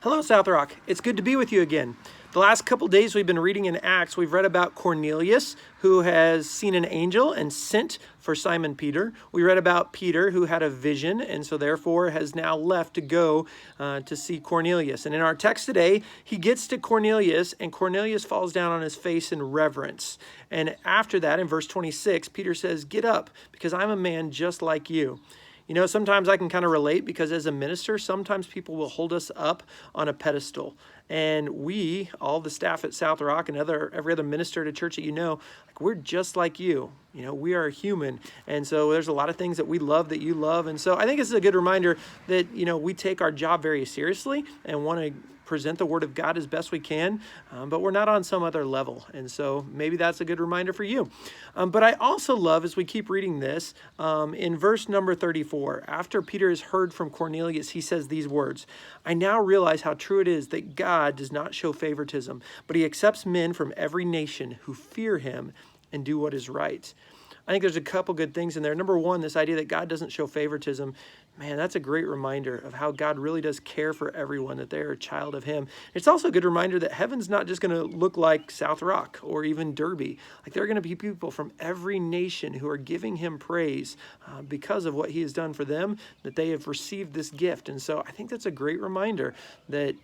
Hello, South Rock. It's good to be with you again. The last couple days we've been reading in Acts. We've read about Cornelius, who has seen an angel and sent for Simon Peter. We read about Peter, who had a vision and so therefore has now left to go to see Cornelius. And in our text today, he gets to Cornelius and Cornelius falls down on his face in reverence. And after that, in verse 26, Peter says, "Get up, because I'm a man just like you." You know, sometimes I can kind of relate because as a minister, sometimes people will hold us up on a pedestal. And we, all the staff at South Rock and every other minister at a church that you know, like we're just like you. You know, we are human. And so there's a lot of things that we love that you love. And so I think this is a good reminder that, you know, we take our job very seriously and want to present the word of God as best we can, but we're not on some other level. And so maybe that's a good reminder for you. But I also love, as we keep reading this, in verse number 34, after Peter has heard from Cornelius, he says these words, "I now realize how true it is that God does not show favoritism, but he accepts men from every nation who fear him and do what is right." I think there's a couple good things in there. Number one, this idea that God doesn't show favoritism. Man, that's a great reminder of how God really does care for everyone, that they're a child of him. It's also a good reminder that heaven's not just going to look like South Rock or even Derby. Like there are going to be people from every nation who are giving him praise because of what he has done for them, that they have received this gift. And so I think that's a great reminder that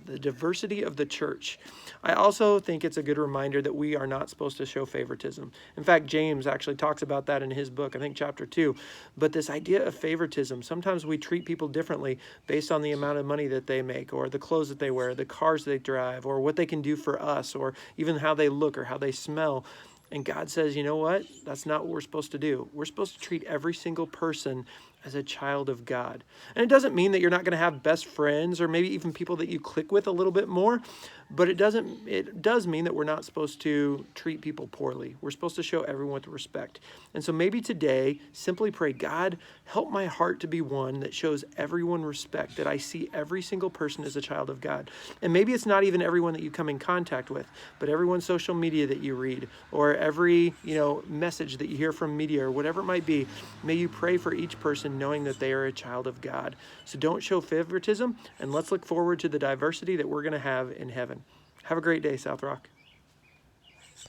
the diversity of the church. I also think it's a good reminder that we are not supposed to show favoritism. In fact, James actually talks about that in his book, I think chapter 2. But this idea of favoritism, sometimes we treat people differently based on the amount of money that they make, or the clothes that they wear, the cars they drive, or what they can do for us, or even how they look or how they smell. And God says, you know what? That's not what we're supposed to do. We're supposed to treat every single person as a child of God. And it doesn't mean that you're not going to have best friends or maybe even people that you click with a little bit more, but it does mean that we're not supposed to treat people poorly. We're supposed to show everyone with respect. And so maybe today, simply pray, God, help my heart to be one that shows everyone respect, that I see every single person as a child of God. And maybe it's not even everyone that you come in contact with, but everyone's social media that you read, or every, message that you hear from media or whatever it might be. May you pray for each person knowing that they are a child of God. So don't show favoritism, and let's look forward to the diversity that we're going to have in heaven. Have a great day, South Rock.